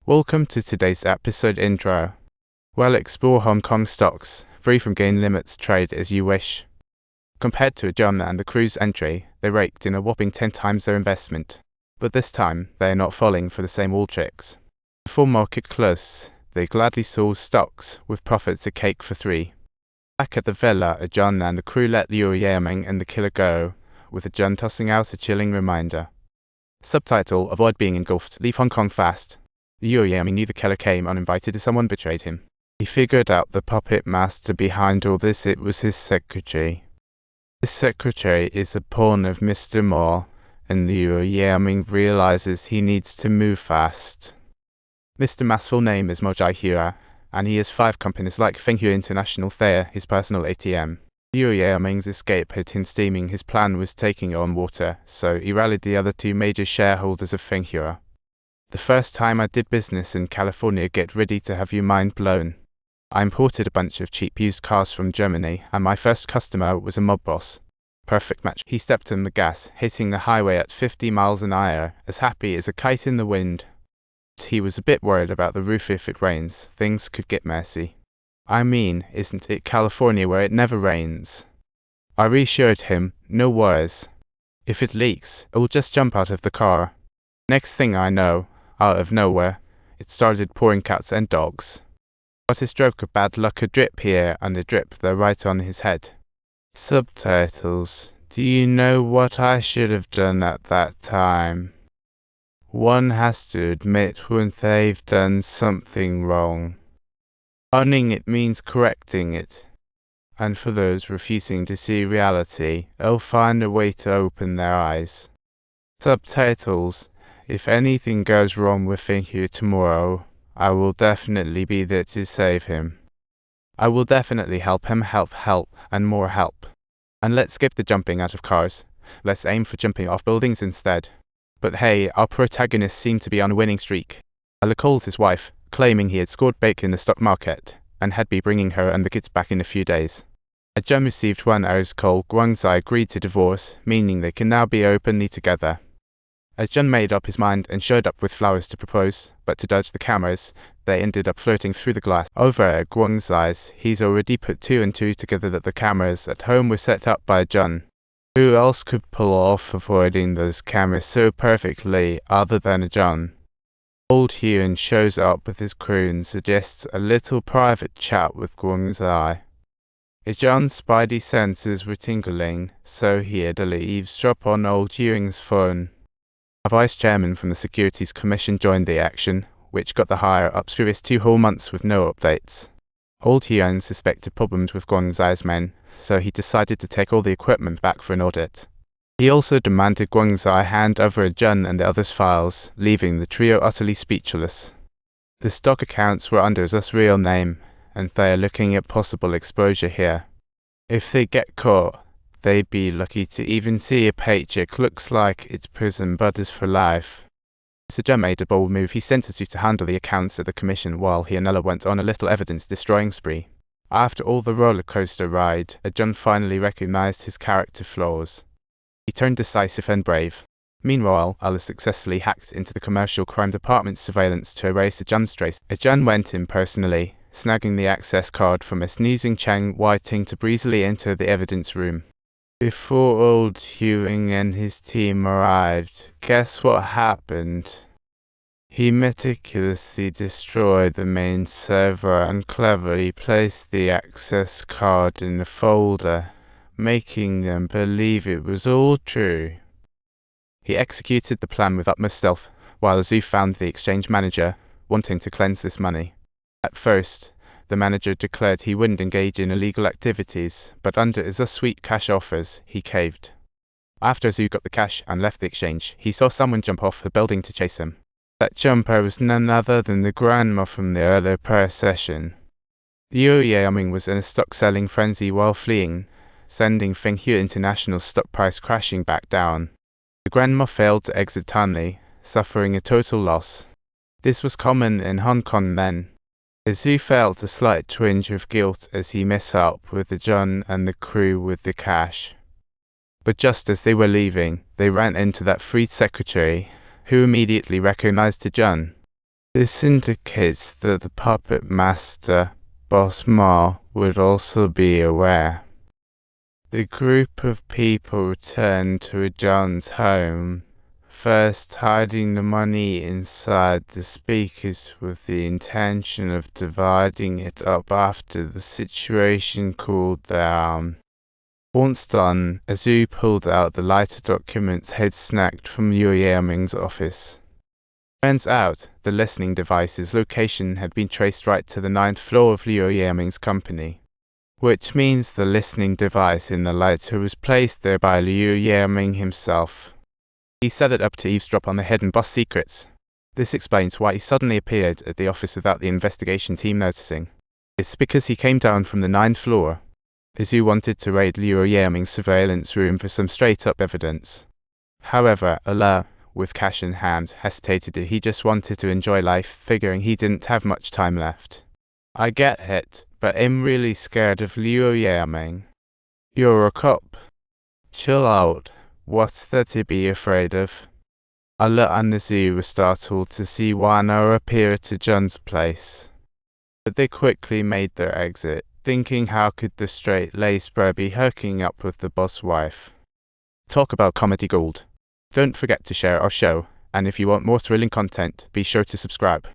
Welcome to today's episode intro. We'll explore Hong Kong stocks, free from gain limits, trade as you wish. Compared to Ajun and the crew's entry, they raked in a whopping 10 times their investment. But this time, they are not falling for the same old tricks. Before market close, they gladly sold stocks, with profits a cake for three. Back at the villa, Ajun and the crew let Liu Yaming and the killer go, with Ajun tossing out a chilling reminder. Subtitle: Avoid being engulfed, leave Hong Kong fast. Liu Yaming knew the killer came uninvited as someone betrayed him. He figured out the puppet master behind all this. It was his secretary. This secretary is a pawn of Mr. Ma, and Liu Yaming realizes he needs to move fast. Mr. Ma's full name is Mo Jai-hua, and he has 5 companies like Fenghua International Thayer, his personal ATM. Liu Yaming's escape had him steaming. His plan was taking on water, so he rallied the other 2 major shareholders of Fenghua. The first time I did business in California, get ready to have your mind blown. I imported a bunch of cheap used cars from Germany, and my first customer was a mob boss. Perfect match. He stepped on the gas, hitting the highway at 50 miles an hour, as happy as a kite in the wind. He was a bit worried about the roof. If it rains, things could get messy. I mean, isn't it California where it never rains? I reassured him, no worries. If it leaks, it will just jump out of the car. Next thing I know, out of nowhere, it started pouring cats and dogs. What a stroke of bad luck, a drip here and a drip there right on his head. Subtitles: Do you know what I should have done at that time? One has to admit when they've done something wrong. Owning it means correcting it. And for those refusing to see reality, they'll find a way to open their eyes. Subtitles: If anything goes wrong with Fenghua tomorrow, I will definitely be there to save him. I will definitely help him, help, and more help. And let's skip the jumping out of cars. Let's aim for jumping off buildings instead. But hey, our protagonist seemed to be on a winning streak. Ali called his wife, claiming he had scored big in the stock market, and had be bringing her and the kids back in a few days. Ajun received 1 hour's call. Guangzai agreed to divorce, meaning they can now be openly together. Ajun made up his mind and showed up with flowers to propose, but to dodge the cameras, they ended up floating through the glass. Over at Guangzai's, he's already put 2 and 2 together that the cameras at home were set up by Ajun. Who else could pull off avoiding those cameras so perfectly other than Ajun? Old Hyun shows up with his crew and suggests a little private chat with Guangzai. Ajun's spidey senses were tingling, so he had to eavesdrop on old Hyun's phone. A vice chairman from the Securities Commission joined the action, which got the higher ups furious 2 whole months with no updates. Old Hyun suspected problems with Guangzai's men, so he decided to take all the equipment back for an audit. He also demanded Guangzai hand over Ajun and the others' files, leaving the trio utterly speechless. The stock accounts were under Ajun's real name, and they are looking at possible exposure here. If they get caught, they'd be lucky to even see a paycheck. Looks like it's prison buddies for life. Ajun made a bold move. He sent Azu to handle the accounts at the commission while he and Ella went on a little evidence-destroying spree. After all the roller coaster ride, Ajun finally recognized his character flaws. He turned decisive and brave. Meanwhile, Ella successfully hacked into the commercial crime department's surveillance to erase Ajun's trace. Ajun went in personally, snagging the access card from a sneezing Chang Waiting to breezily enter the evidence room. Before old Hyun and his team arrived, guess what happened? He meticulously destroyed the main server and cleverly placed the access card in a folder, making them believe it was all true. He executed the plan with utmost stealth, while Azu found the exchange manager, wanting to cleanse this money. At first, the manager declared he wouldn't engage in illegal activities, but under Azu's sweet cash offers, he caved. After Azu got the cash and left the exchange, he saw someone jump off a building to chase him. That jumper was none other than the grandma from the earlier prayer session. Liu Yaming was in a stock-selling frenzy while fleeing, sending Fenghua International's stock price crashing back down. The grandma failed to exit timely, suffering a total loss. This was common in Hong Kong then. Azu felt a slight twinge of guilt as he messed up with Ajun and the crew with the cash. But just as they were leaving, they ran into that freed secretary, who immediately recognized Ajun. This indicates that the puppet master, Boss Ma, would also be aware. The group of people returned to Ajun's home, first hiding the money inside the speakers with the intention of dividing it up after the situation cooled down. Once done, Ajun pulled out the lighter documents he'd snagged from Liu Yaming's office. Turns out, the listening device's location had been traced right to the 9th floor of Liu Yaming's company, which means the listening device in the lighter was placed there by Liu Yaming himself. He set it up to eavesdrop on the hidden boss secrets. This explains why he suddenly appeared at the office without the investigation team noticing. It's because he came down from the 9th floor. Ajun wanted to raid Liu Yaming's surveillance room for some straight-up evidence. However, Allah, with cash in hand, hesitated. He just wanted to enjoy life, figuring he didn't have much time left. I get it, but I'm really scared of Liu Yaming. You're a cop. Chill out. What's there to be afraid of? Allah and Ajun were startled to see Wano appear at Ajun's place. But they quickly made their exit, thinking how could the straight-laced bro be hooking up with the boss wife. Talk about comedy gold. Don't forget to share our show, and if you want more thrilling content, be sure to subscribe.